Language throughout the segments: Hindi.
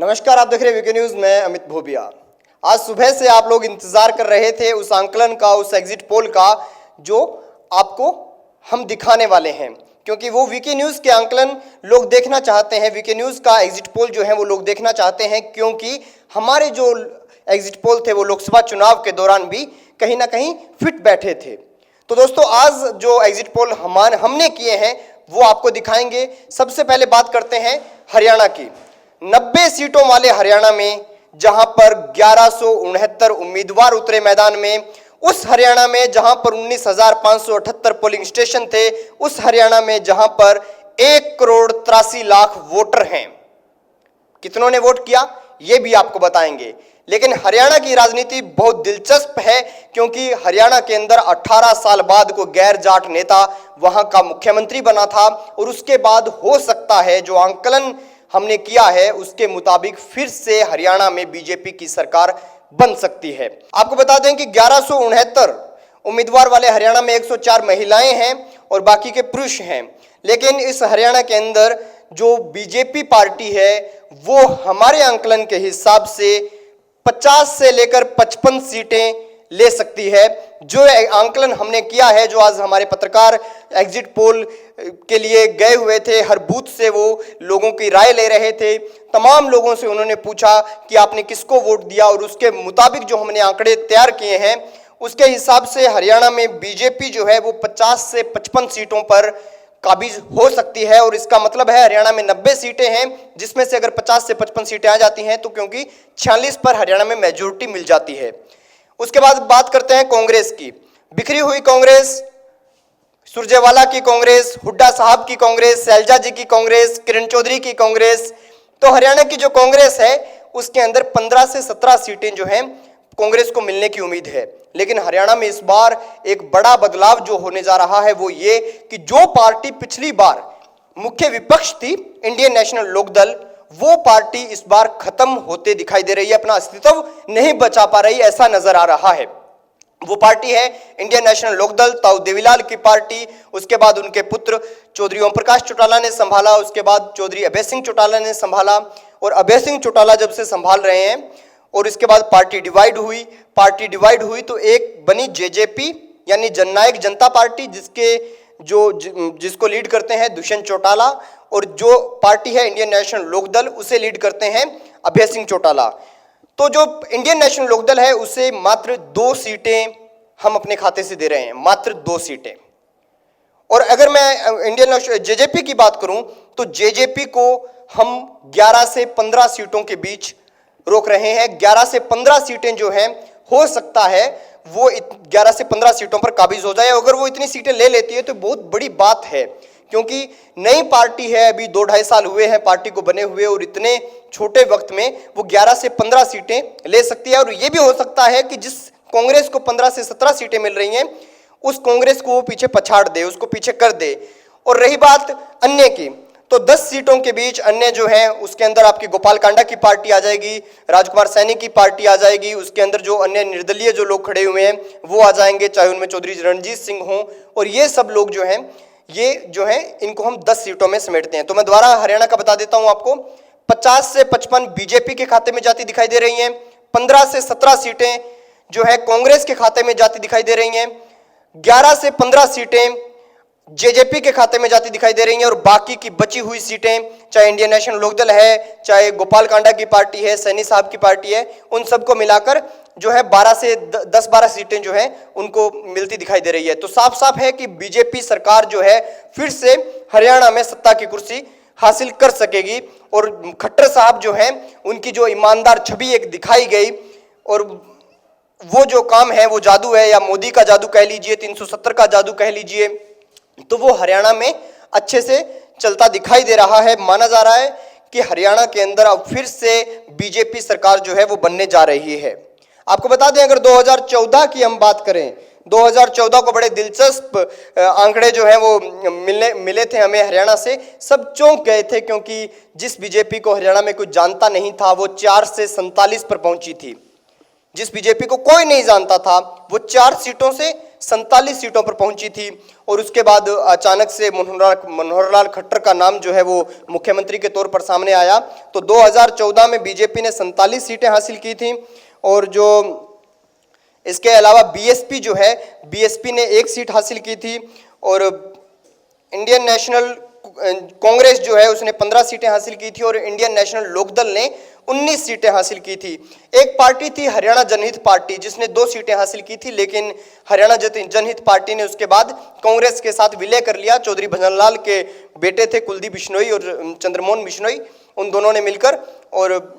नमस्कार, आप देख रहे हैं वीके न्यूज में अमित भोबिया। आज सुबह से आप लोग इंतजार कर रहे थे उस आंकलन का, उस एग्जिट पोल का जो आपको हम दिखाने वाले हैं, क्योंकि वो वीके न्यूज के आंकलन लोग देखना चाहते हैं। वीके न्यूज का एग्जिट पोल जो है वो लोग देखना चाहते हैं, क्योंकि हमारे जो एग्जिट पोल थे वो लोकसभा चुनाव के दौरान भी कहीं ना कहीं फिट बैठे थे। तो दोस्तों, आज जो एग्जिट पोल हमने किए हैं वो आपको दिखाएंगे। सबसे पहले बात करते हैं हरियाणा की। 90 सीटों वाले हरियाणा में जहां पर 1169 उम्मीदवार उतरे मैदान में, उस हरियाणा में जहां पर 19,578 पोलिंग स्टेशन थे, उस हरियाणा में जहां पर 1,83,00,000 वोटर हैं। कितनों ने वोट किया ये भी आपको बताएंगे। लेकिन हरियाणा की राजनीति बहुत दिलचस्प है, क्योंकि हरियाणा के अंदर 18 साल बाद को गैर जाट नेता वहां का मुख्यमंत्री बना था, और उसके बाद हो सकता है जो आंकलन हमने किया है उसके मुताबिक फिर से हरियाणा में बीजेपी की सरकार बन सकती है। आपको बता दें कि 1169 उम्मीदवार वाले हरियाणा में 104 महिलाएं हैं और बाकी के पुरुष हैं। लेकिन इस हरियाणा के अंदर जो बीजेपी पार्टी है वो हमारे आंकलन के हिसाब से 50 से लेकर 55 सीटें ले सकती है। जो आंकलन हमने किया है, जो आज हमारे पत्रकार एग्जिट पोल के लिए गए हुए थे, हर बूथ से वो लोगों की राय ले रहे थे। तमाम लोगों से उन्होंने पूछा कि आपने किसको वोट दिया, और उसके मुताबिक जो हमने आंकड़े तैयार किए हैं उसके हिसाब से हरियाणा में बीजेपी जो है वो 50 से 55 सीटों पर काबिज हो सकती है। और इसका मतलब है हरियाणा में 90 सीटें हैं, जिसमें से अगर 50 से 55 सीटें आ जाती हैं तो क्योंकि 46 पर हरियाणा में मेजोरिटी मिल जाती है। उसके बाद बात करते हैं कांग्रेस की। बिखरी हुई कांग्रेस, सुरजेवाला की कांग्रेस, हुड्डा साहब की कांग्रेस, शैलजा जी की कांग्रेस, किरण चौधरी की कांग्रेस। तो हरियाणा की जो कांग्रेस है उसके अंदर 15 से 17 सीटें जो हैं कांग्रेस को मिलने की उम्मीद है। लेकिन हरियाणा में इस बार एक बड़ा बदलाव जो होने जा रहा है वो ये कि जो पार्टी पिछली बार मुख्य विपक्ष थी, इंडियन नेशनल लोकदल, वो पार्टी इस बार खत्म होते दिखाई दे रही है, अपना अस्तित्व नहीं बचा पा रही, ऐसा नजर आ रहा है। वो पार्टी है इंडियन नेशनल लोकदल, ताऊ देवीलाल की पार्टी। उसके बाद उनके पुत्र चौधरी ओम प्रकाश चौटाला ने संभाला, उसके बाद चौधरी अभय सिंह चौटाला ने संभाला, और अभय सिंह चौटाला जब से संभाल रहे हैं और इसके बाद पार्टी डिवाइड हुई तो एक बनी जेजेपी यानी जननायक जनता पार्टी, जिसको लीड करते हैं दुष्यंत चौटाला, और जो पार्टी है इंडियन नेशनल लोकदल उसे लीड करते हैं अभय सिंह चौटाला। तो जो इंडियन नेशनल लोकदल है उसे मात्र 2 सीटें हम अपने खाते से दे रहे हैं, मात्र 2 सीटें। और अगर मैं इंडियन जेजेपी की बात करूं तो जेजेपी को हम 11 से 15 सीटों के बीच रोक रहे हैं। 11 से 15 सीटें जो हैं, हो सकता है वो 11 से 15 सीटों पर काबिज हो जाए। अगर वो इतनी सीटें ले लेती है तो बहुत बड़ी बात है, क्योंकि नई पार्टी है, अभी 2-2.5 साल हुए हैं पार्टी को बने हुए, और इतने छोटे वक्त में वो 11 से 15 सीटें ले सकती है। और ये भी हो सकता है कि जिस कांग्रेस को 15 से 17 सीटें मिल रही हैं उस कांग्रेस को वो पीछे पछाड़ दे, उसको पीछे कर दे। और रही बात अन्य की, तो 10 सीटों के बीच अन्य जो है उसके अंदर आपकी गोपाल कांडा की पार्टी आ जाएगी, राजकुमार सैनी की पार्टी आ जाएगी, उसके अंदर जो अन्य निर्दलीय जो लोग खड़े हुए हैं वो आ जाएंगे, चाहे उनमें चौधरी रणजीत सिंह हों, और ये सब लोग जो हैं ये जो है इनको हम 10 सीटों में समेटते हैं। तो मैं दोबारा हरियाणा का बता देता हूं आपको। 50 से 55 बीजेपी के खाते में जाती दिखाई दे रही हैं, 15 से 17 सीटें जो है कांग्रेस के खाते में जाती दिखाई दे रही हैं, 11 से 15 सीटें जेजेपी के खाते में जाती दिखाई दे रही हैं, और बाकी की बची हुई सीटें चाहे इंडियन नेशनल लोकदल है, चाहे गोपाल कांडा की पार्टी है, सैनी साहब की पार्टी है, उन सबको मिलाकर जो है 12 से 10-12 सीटें जो है उनको मिलती दिखाई दे रही है। तो साफ साफ है कि बीजेपी सरकार जो है फिर से हरियाणा में सत्ता की कुर्सी हासिल कर सकेगी। और खट्टर साहब जो हैं उनकी जो ईमानदार छवि एक दिखाई गई, और वो जो काम है वो जादू है, या मोदी का जादू कह लीजिए, 370 का जादू कह लीजिए, तो वो हरियाणा में अच्छे से चलता दिखाई दे रहा है। माना जा रहा है कि हरियाणा के अंदर अब फिर से बीजेपी सरकार जो है वो बनने जा रही है। आपको बता दें, अगर 2014 की हम बात करें, 2014 को बड़े दिलचस्प आंकड़े जो हैं वो मिले थे हमें हरियाणा से। सब चौंक गए थे, क्योंकि जिस बीजेपी को हरियाणा में कोई जानता नहीं था वो 4 से 47 पर पहुंची थी। जिस बीजेपी को कोई नहीं जानता था, वो 4 सीटों से 47 सीटों पर पहुंची थी। और उसके बाद अचानक से मनोहर लाल खट्टर का नाम जो है वो मुख्यमंत्री के तौर पर सामने आया। तो 2014 में बीजेपी ने 47 सीटें हासिल की थी। और जो इसके अलावा बीएसपी जो है, बीएसपी ने 1 सीट हासिल की थी। और इंडियन नेशनल कांग्रेस जो है उसने 15 सीटें हासिल की थी। और इंडियन नेशनल लोकदल ने 19 सीटें हासिल की थी। एक पार्टी थी हरियाणा जनहित पार्टी, जिसने 2 सीटें हासिल की थी, लेकिन हरियाणा जनहित पार्टी ने उसके बाद कांग्रेस के साथ विलय कर लिया। चौधरी भजनलाल के बेटे थे कुलदीप बिश्नोई और चंद्रमोहन बिश्नोई, उन दोनों ने मिलकर और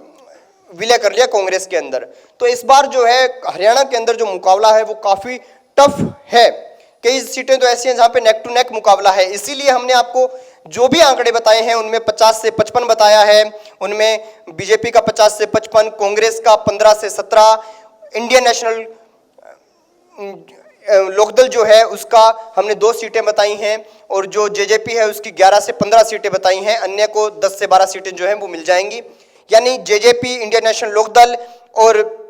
विलय कर लिया कांग्रेस के अंदर। तो इस बार जो है हरियाणा के अंदर जो मुकाबला है वो काफी टफ है। कई सीटें तो ऐसी हैं जहां पे नेक टू नेक मुकाबला है। इसीलिए हमने आपको जो भी आंकड़े बताए हैं उनमें 50 से 55 बताया है। उनमें बीजेपी का 50 से 55, कांग्रेस का 15 से 17, इंडियन नेशनल लोकदल जो है उसका हमने 2 सीटें बताई हैं। और जो जेजेपी है उसकी 11 से 15 सीटें बताई हैं। अन्य को 10 से 12 सीटें जो हैं वो मिल जाएंगी। यानी जेजेपी, इंडियन नेशनल लोकदल और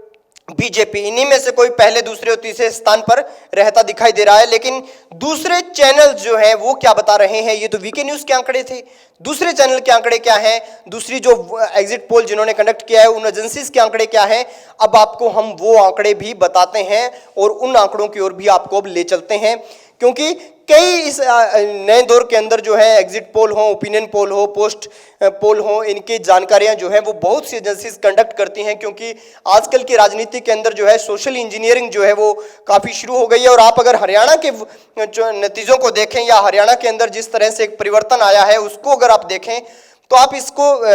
बीजेपी, इन्हीं में से कोई पहले, दूसरे और तीसरे स्थान पर रहता दिखाई दे रहा है। लेकिन दूसरे चैनल जो है वो क्या बता रहे हैं? ये तो वीके न्यूज के आंकड़े थे। दूसरे चैनल के आंकड़े क्या हैं? दूसरी जो एग्जिट पोल जिन्होंने कंडक्ट किया है उन एजेंसीज के आंकड़े क्या हैं? अब आपको हम वो आंकड़े भी बताते हैं और उन आंकड़ों की ओर भी आपको अब ले चलते हैं, क्योंकि कई इस नए दौर के अंदर जो है एग्जिट पोल हो, ओपिनियन पोल हो, पोस्ट पोल हो, इनकी जानकारियां जो है वो बहुत सी एजेंसीज कंडक्ट करती हैं। क्योंकि आजकल की राजनीति के अंदर जो है सोशल इंजीनियरिंग जो है वो काफ़ी शुरू हो गई है। और आप अगर हरियाणा के जो नतीजों को देखें या हरियाणा के अंदर जिस तरह से एक परिवर्तन आया है उसको अगर आप देखें तो आप इसको,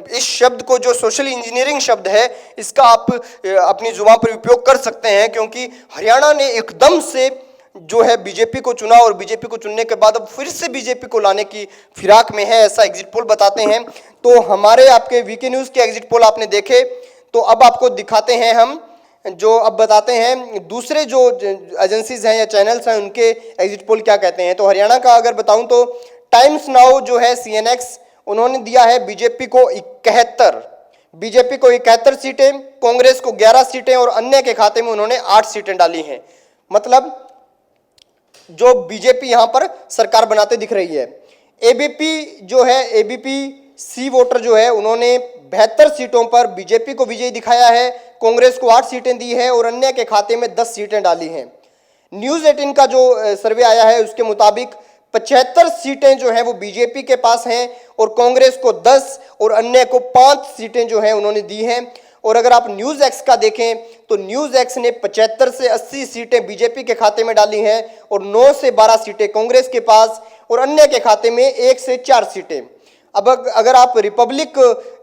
इस शब्द को, जो सोशल इंजीनियरिंग शब्द है, इसका आप अपनी जुबान पर उपयोग कर सकते हैं। क्योंकि हरियाणा ने एकदम से जो है बीजेपी को चुना और बीजेपी को चुनने के बाद अब फिर से बीजेपी को लाने की फिराक में है, ऐसा एग्जिट पोल बताते हैं। तो हमारे आपके वीके न्यूज के एग्जिट पोल आपने देखे, तो अब आपको दिखाते हैं हम, जो अब बताते हैं दूसरे जो एजेंसीज हैं या चैनल्स हैं उनके एग्जिट पोल क्या कहते हैं। तो हरियाणा का अगर बताऊं तो टाइम्स नाउ जो है CNX, उन्होंने दिया है बीजेपी को 71 सीटें, कांग्रेस को 11 सीटें और अन्य के खाते में उन्होंने 8 सीटें डाली हैं। मतलब जो बीजेपी यहां पर सरकार बनाते दिख रही है। एबीपी जो है, एबीपी सी वोटर जो है, उन्होंने 72 सीटों पर बीजेपी को विजयी दिखाया है, कांग्रेस को 8 सीटें दी है और अन्य के खाते में 10 सीटें डाली हैं। न्यूज 18 का जो सर्वे आया है उसके मुताबिक 75 सीटें जो हैं वो बीजेपी के पास हैं और कांग्रेस को 10 और अन्य को 5 सीटें जो हैं उन्होंने दी हैं। और अगर आप न्यूज एक्स का देखें तो न्यूज एक्स ने 75 से 80 सीटें बीजेपी के खाते में डाली हैं और 9 से 12 सीटें कांग्रेस के पास और अन्य के खाते में 1 से 4 सीटें। अब अगर आप रिपब्लिक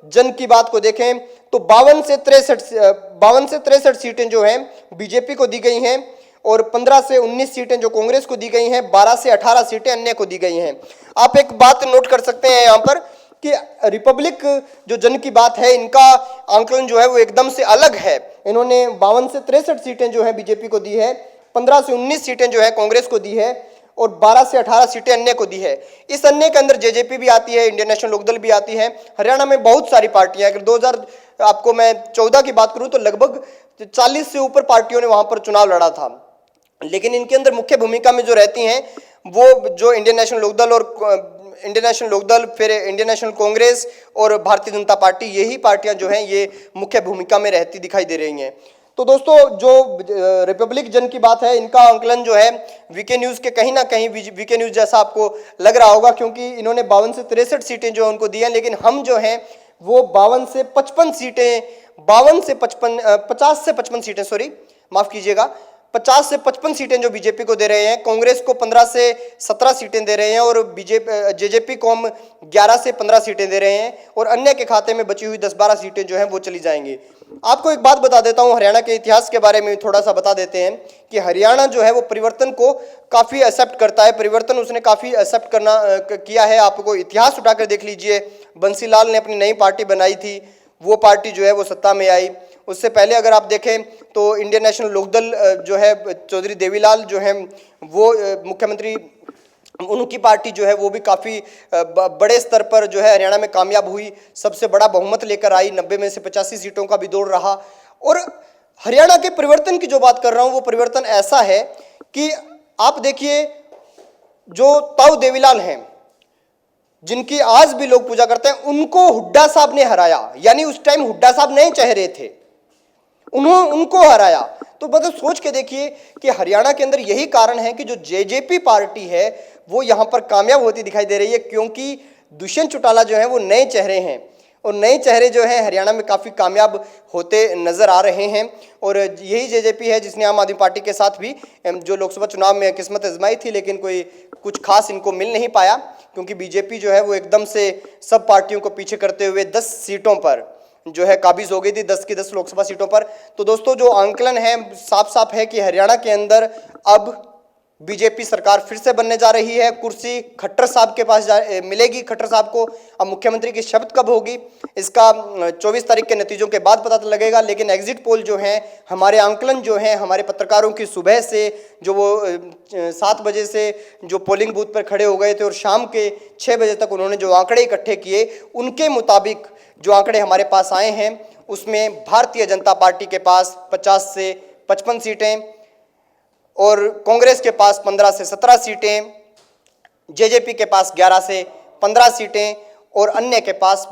जन की बात को देखें तो 52 से 63 सीटें जो हैं बीजेपी को दी गई हैं और 15 से 19 सीटें जो कांग्रेस को दी गई हैं, 12 से 18 सीटें अन्य को दी गई हैं। आप एक बात नोट कर सकते हैं यहाँ पर कि रिपब्लिक जो जन की बात है, इनका आंकलन जो है वो एकदम से अलग है। इन्होंने 52 से 63 सीटें जो है बीजेपी को दी है, 15 से 19 सीटें जो है कांग्रेस को दी है और 12 से 18 सीटें अन्य को दी है। इस अन्य के अंदर जेजेपी भी आती है, इंडियन नेशनल लोकदल भी आती है। हरियाणा में बहुत सारी पार्टियां, अगर 2014 की बात करूं तो लगभग 40 से ऊपर पार्टियों ने वहां पर चुनाव लड़ा था। लेकिन इनके अंदर मुख्य भूमिका में जो रहती हैं वो जो इंडियन नेशनल लोकदल, फिर इंडियन नेशनल कांग्रेस और भारतीय जनता पार्टी, यही पार्टियां जो हैं ये मुख्य भूमिका में रहती दिखाई दे रही हैं। तो दोस्तों, जो रिपब्लिक जन की बात है, इनका आंकलन जो है वीके न्यूज के कहीं ना कहीं वीके न्यूज जैसा आपको लग रहा होगा, क्योंकि इन्होंने 52 से 63 सीटें जो उनको दी हैं, लेकिन हम जो हैं वो 50 से 55 सीटें, सॉरी माफ कीजिएगा, 50 से 55 सीटें जो बीजेपी को दे रहे हैं, कांग्रेस को 15 से 17 सीटें दे रहे हैं और जेजेपी को हम 11 से 15 सीटें दे रहे हैं और अन्य के खाते में बची हुई 10-12 सीटें जो हैं वो चली जाएंगी। आपको एक बात बता देता हूं, हरियाणा के इतिहास के बारे में थोड़ा सा बता देते हैं कि हरियाणा जो है वो परिवर्तन को काफ़ी एक्सेप्ट करता है। परिवर्तन उसने काफ़ी एक्सेप्ट किया है। आपको इतिहास उठाकर देख लीजिए, बंसीलाल ने अपनी नई पार्टी बनाई थी, वो पार्टी जो है वो सत्ता में आई। उससे पहले अगर आप देखें तो इंडियन नेशनल लोकदल जो है, चौधरी देवीलाल जो है वो मुख्यमंत्री, उनकी पार्टी जो है वो भी काफ़ी बड़े स्तर पर जो है हरियाणा में कामयाब हुई, सबसे बड़ा बहुमत लेकर आई, 90 में से 85 सीटों का भी दौर रहा। और हरियाणा के परिवर्तन की जो बात कर रहा हूं वो परिवर्तन ऐसा है कि आप देखिए, जो ताऊ देवीलाल हैं जिनकी आज भी लोग पूजा करते हैं, उनको हुड्डा साहब ने हराया। यानी उस टाइम हुड्डा साहब नए चेहरे थे, उनको हराया। तो मतलब सोच के देखिए कि हरियाणा के अंदर यही कारण है कि जो जेजेपी पार्टी है वो यहां पर कामयाब होती दिखाई दे रही है, क्योंकि दुष्यंत चौटाला जो है वो नए चेहरे हैं और नए चेहरे जो हैं हरियाणा में काफ़ी कामयाब होते नजर आ रहे हैं। और यही जेजेपी है जिसने आम आदमी पार्टी के साथ भी जो लोकसभा चुनाव में किस्मत आजमाई थी, लेकिन कोई कुछ खास इनको मिल नहीं पाया, क्योंकि बीजेपी जो है वो एकदम से सब पार्टियों को पीछे करते हुए 10 सीटों पर जो है काबिज हो गई थी, 10 की 10 लोकसभा सीटों पर। तो दोस्तों जो आंकलन है साफ साफ है कि हरियाणा के अंदर अब बीजेपी सरकार फिर से बनने जा रही है। कुर्सी खट्टर साहब के पास मिलेगी खट्टर साहब को। अब मुख्यमंत्री की शपथ कब होगी इसका 24 तारीख के नतीजों के बाद पता लगेगा। लेकिन एग्जिट पोल जो है, हमारे आंकलन जो हैं, हमारे पत्रकारों की सुबह से जो वो 7 बजे से जो पोलिंग बूथ पर खड़े हो गए थे और शाम के 6 बजे तक उन्होंने जो आंकड़े इकट्ठे किए, उनके मुताबिक जो आंकड़े हमारे पास आए हैं उसमें भारतीय जनता पार्टी के पास 50 से 55 सीटें और कांग्रेस के पास 15 से 17 सीटें, जेजेपी के पास 11 से 15 सीटें और अन्य के पास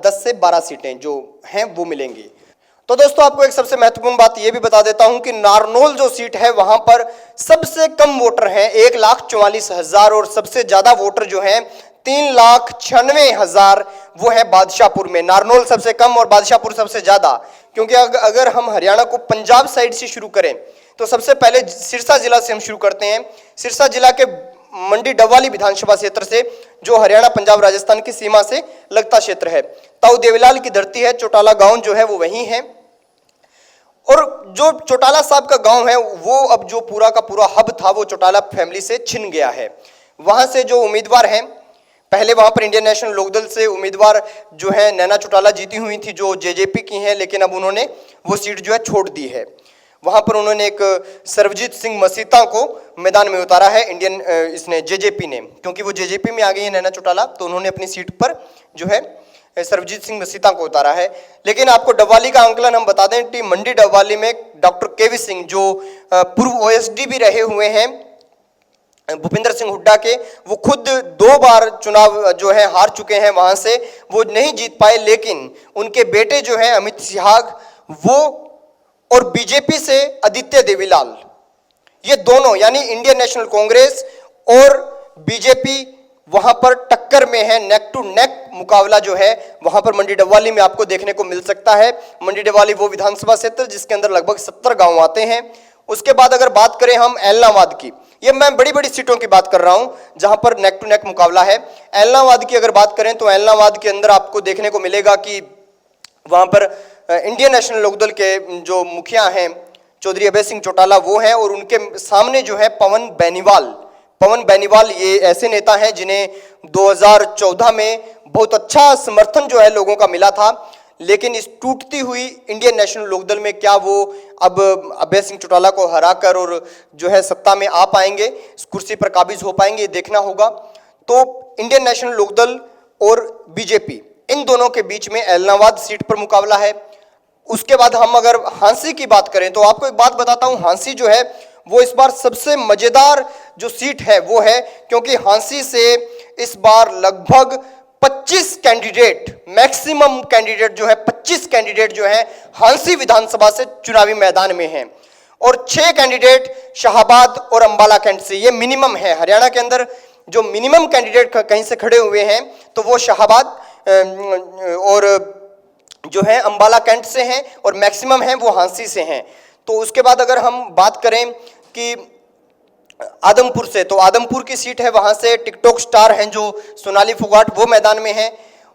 10 से 12 सीटें जो हैं वो मिलेंगी। तो दोस्तों आपको एक सबसे महत्वपूर्ण बात यह भी बता देता हूं कि नारनौल जो सीट है वहां पर सबसे कम वोटर हैं 1,44,000 और सबसे ज्यादा वोटर जो हैं 3,96,000 वो है बादशाहपुर में। नारनौल सबसे कम और बादशाहपुर सबसे ज्यादा। क्योंकि अगर हम हरियाणा को पंजाब साइड से शुरू करें तो सबसे पहले सिरसा जिला से हम शुरू करते हैं। सिरसा जिला के मंडी डबवाली विधानसभा क्षेत्र से, जो हरियाणा पंजाब राजस्थान की सीमा से लगता क्षेत्र है। ताऊ देवीलाल की धरती है, चौटाला गांव जो है वो वही है। और जो चौटाला साहब का गांव है वो अब जो पूरा का पूरा हब था वो चौटाला फैमिली से छिन गया है। वहां से जो उम्मीदवार हैं, पहले वहां पर इंडियन नेशनल लोकदल से उम्मीदवार जो है नैना चौटाला जीती हुई थी जो जेजेपी की हैं, लेकिन अब उन्होंने वो सीट जो है छोड़ दी है। वहां पर उन्होंने एक सर्वजीत सिंह मसीता को मैदान में उतारा है इसने जेजेपी ने, क्योंकि वो जेजेपी में आ गई है नैना चौटाला, तो उन्होंने अपनी सीट पर जो है सर्वजीत सिंह मसीता को उतारा है। लेकिन आपको डबवाली का आंकलन हम बता दें, टीम मंडी डबवाली में डॉक्टर केवी सिंह जो पूर्व ओएसडी भी रहे हुए हैं भूपिंदर सिंह हुड्डा के, वो खुद 2 बार चुनाव जो है हार चुके हैं, वहां से वो नहीं जीत पाए। लेकिन उनके बेटे जो है अमित सिहाग वो और बीजेपी से आदित्य देवीलाल, ये दोनों यानी इंडियन नेशनल कांग्रेस और बीजेपी वहां पर टक्कर में है। नेक टू नेक मुकाबला जो है वहां पर मंडी डबवाली में आपको देखने को मिल सकता है। मंडी डबवाली वो विधानसभा क्षेत्र जिसके अंदर लगभग 70 गांव आते हैं। उसके बाद अगर बात करें हम एलनाबाद की, ये मैं बड़ी बड़ी सीटों की बात कर रहा हूं जहां पर नेक टू नेक मुकाबला है। एलनाबाद की अगर बात करें तो एलनाबाद के अंदर आपको देखने को मिलेगा कि वहां पर इंडियन नेशनल लोकदल के जो मुखिया हैं चौधरी अभय सिंह चौटाला वो हैं, और उनके सामने जो है पवन बेनीवाल ये ऐसे नेता हैं जिन्हें 2014 में बहुत अच्छा समर्थन जो है लोगों का मिला था। लेकिन इस टूटती हुई इंडियन नेशनल लोकदल में क्या वो अब अभय सिंह चौटाला को हराकर और जो है सत्ता में आ पाएंगे, इस कुर्सी पर काबिज हो पाएंगे, देखना होगा। तो इंडियन नेशनल लोकदल और बीजेपी इन दोनों के बीच में एलनाबाद सीट पर मुकाबला है। उसके बाद हम अगर हांसी की बात करें तो आपको एक बात बताता हूं, हांसी जो है वो इस बार सबसे मजेदार जो सीट है वो है, क्योंकि हांसी से इस बार लगभग 25 कैंडिडेट, मैक्सिमम कैंडिडेट जो है 25 कैंडिडेट जो है हांसी विधानसभा से चुनावी मैदान में हैं, और 6 कैंडिडेट शाहबाद और अंबाला कैंट से। ये मिनिमम है हरियाणा के अंदर जो मिनिमम कैंडिडेट कहीं से खड़े हुए हैं तो वो शाहबाद और जो है अंबाला कैंट से हैं, और मैक्सिमम है वो हांसी से हैं। तो उसके बाद अगर हम बात करें कि आदमपुर से, तो आदमपुर की सीट है, वहां से टिकटॉक स्टार हैं जो सोनाली फोगाट वो मैदान में हैं।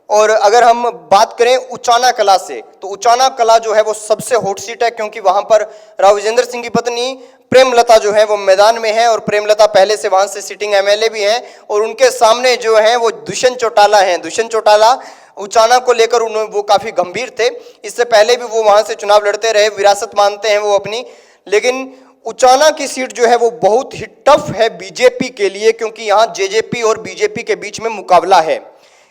और अगर हम बात करें उचाना कला से, तो उचाना कला जो है वो सबसे हॉट सीट है, क्योंकि वहां पर राव विजेंद्र सिंह की पत्नी प्रेमलता जो है वो मैदान में है, और प्रेमलता पहले से वहां से सिटिंग एमएलए भी हैं, और उनके सामने जो है वो दुष्यंत चौटाला हैं। दुष्यंत चौटाला उचाना को लेकर वो काफी गंभीर थे, इससे पहले भी वो वहां से चुनाव लड़ते रहे, विरासत मानते हैं वो अपनी। लेकिन उचाना की सीट जो है वो बहुत ही टफ है बीजेपी के लिए, क्योंकि यहाँ जेजेपी और बीजेपी के बीच में मुकाबला है।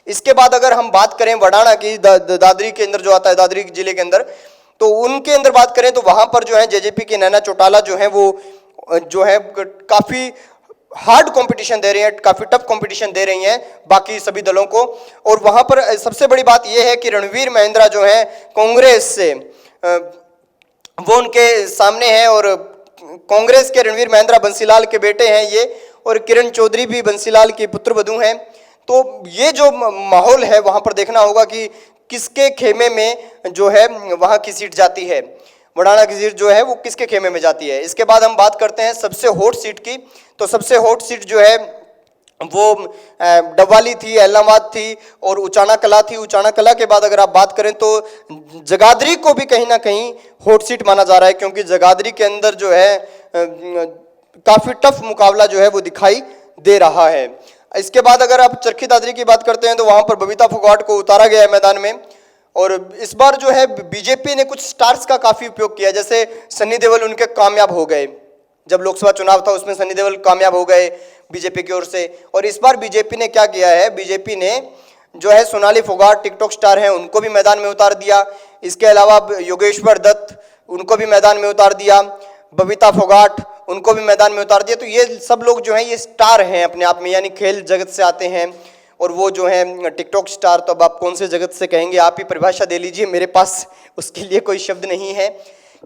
इसके बाद अगर हम बात करें वडाना की, दादरी के अंदर जो आता है, दादरी जिले के अंदर, तो उनके अंदर बात करें तो वहां पर जो है जेजेपी के नैना चौटाला जो है वो जो है काफी हार्ड कंपटीशन दे रही हैं, काफी टफ कंपटीशन दे रही हैं बाकी सभी दलों को। और वहां पर सबसे बड़ी बात यह है कि रणवीर महिंद्रा जो है कांग्रेस से वो उनके सामने है, और कांग्रेस के रणवीर महिंद्रा बंसीलाल के बेटे हैं ये, और किरण चौधरी भी बंसीलाल के पुत्रवधू हैं। तो ये जो माहौल है वहां पर देखना होगा कि किसके खेमे में जो है वहां की सीट जाती है, वडाना की सीट जो है वो किसके खेमे में जाती है। इसके बाद हम बात करते हैं सबसे हॉट सीट की। तो सबसे हॉट सीट जो है वो डबवाली थी, एलनाबाद थी और उचाना कला थी। उचाना कला के बाद अगर आप बात करें तो जगाधरी को भी कहीं ना कहीं हॉट सीट माना जा रहा है, क्योंकि जगाधरी के अंदर जो है काफी टफ मुकाबला जो है वो दिखाई दे रहा है। इसके बाद अगर आप चरखी दादरी की बात करते हैं तो वहां पर बबीता फोगाट को उतारा गया है मैदान में। और इस बार जो है बीजेपी ने कुछ स्टार्स का काफी उपयोग किया, जैसे सन्नी देओल उनके कामयाब हो गए, जब लोकसभा चुनाव था उसमें सन्नी देओल कामयाब हो गए बीजेपी की ओर से। और इस बार बीजेपी ने क्या किया है, बीजेपी ने जो है सोनाली फोगाट टिकटॉक स्टार हैं उनको भी मैदान में उतार दिया। इसके अलावा योगेश्वर दत्त उनको भी मैदान में उतार दिया, बबीता फोगाट उनको भी मैदान में उतार दिया। तो ये सब लोग जो हैं ये स्टार हैं अपने आप में, यानी खेल जगत से आते हैं और वो जो है टिकटॉक स्टार। तो अब आप कौन से जगत से कहेंगे, आप ही परिभाषा दे लीजिए, मेरे पास उसके लिए कोई शब्द नहीं है।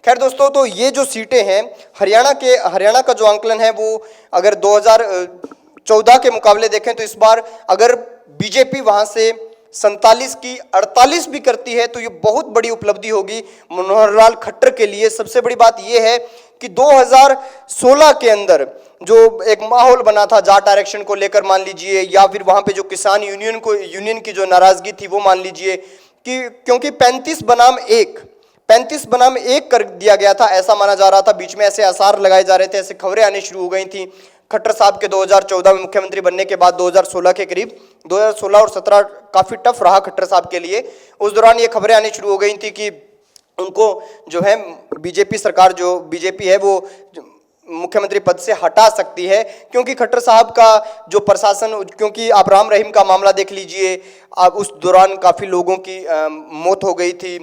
खैर दोस्तों, तो ये जो सीटें हैं हरियाणा का जो आंकलन है वो अगर 2014 के मुकाबले देखें तो इस बार अगर बीजेपी वहां से 47 की 48 भी करती है तो ये बहुत बड़ी उपलब्धि होगी मनोहर लाल खट्टर के लिए। सबसे बड़ी बात ये है कि 2016 के अंदर जो एक माहौल बना था जाट आरक्षण को लेकर मान लीजिए, या फिर वहां पे जो किसान यूनियन की जो नाराजगी थी वो मान लीजिए, कि क्योंकि 35 बनाम 1 कर दिया गया था, ऐसा माना जा रहा था। बीच में ऐसे आसार लगाए जा रहे थे, ऐसे खबरें आनी शुरू हो गई थी खट्टर साहब के 2014 में मुख्यमंत्री बनने के बाद 2016 के करीब। 2016 और 17 काफी टफ रहा खट्टर साहब के लिए। उस दौरान ये खबरें आनी शुरू हो गई थी कि उनको जो है बीजेपी सरकार, जो बीजेपी है वो मुख्यमंत्री पद से हटा सकती है, क्योंकि खट्टर साहब का जो प्रशासन, क्योंकि आप राम रहीम का मामला देख लीजिए, आप उस दौरान काफ़ी लोगों की मौत हो गई थी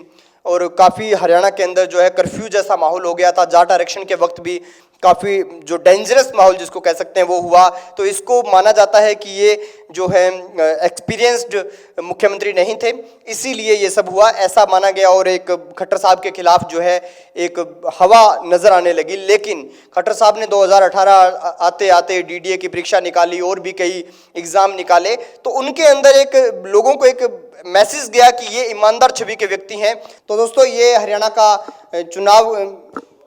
और काफ़ी हरियाणा के अंदर जो है कर्फ्यू जैसा माहौल हो गया था। जाट आरक्षण के वक्त भी काफ़ी जो डेंजरस माहौल जिसको कह सकते हैं वो हुआ। तो इसको माना जाता है कि ये जो है एक्सपीरियंस्ड मुख्यमंत्री नहीं थे, इसीलिए ये सब हुआ ऐसा माना गया। और एक खट्टर साहब के खिलाफ जो है एक हवा नज़र आने लगी। लेकिन खट्टर साहब ने 2018 आते आते डीडीए की परीक्षा निकाली और भी कई एग्ज़ाम निकाले, तो उनके अंदर एक लोगों को एक मैसेज गया कि ये ईमानदार छवि के व्यक्ति हैं। तो दोस्तों, ये हरियाणा का चुनाव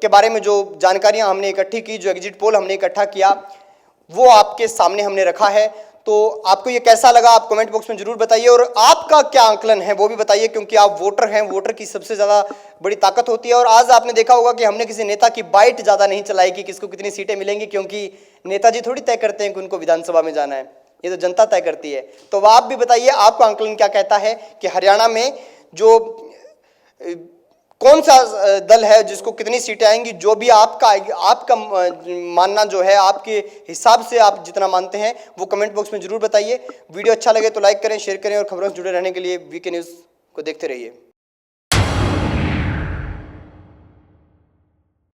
के बारे में जो जानकारियां हमने इकट्ठी की, जो एग्जिट पोल हमने इकट्ठा किया, वो आपके सामने हमने रखा है। तो आपको ये कैसा लगा आप कमेंट बॉक्स में जरूर बताइए, और आपका क्या आंकलन है वो भी बताइए, क्योंकि आप वोटर हैं, वोटर की सबसे ज़्यादा बड़ी ताकत होती है। और आज आपने देखा होगा कि हमने किसी नेता की बाइट ज़्यादा नहीं चलाई कि किसको कितनी सीटें मिलेंगी, क्योंकि नेताजी थोड़ी तय करते हैं कि उनको विधानसभा में जाना है, ये तो जनता तय करती है। तो आप भी बताइए आपका आंकलन क्या कहता है कि हरियाणा में जो कौन सा दल है जिसको कितनी सीटें आएंगी। जो भी आपका मानना जो है, आपके हिसाब से आप जितना मानते हैं वो कमेंट बॉक्स में जरूर बताइए। वीडियो अच्छा लगे तो लाइक करें, शेयर करें और खबरों से जुड़े रहने के लिए वीके न्यूज़ को देखते रहिए।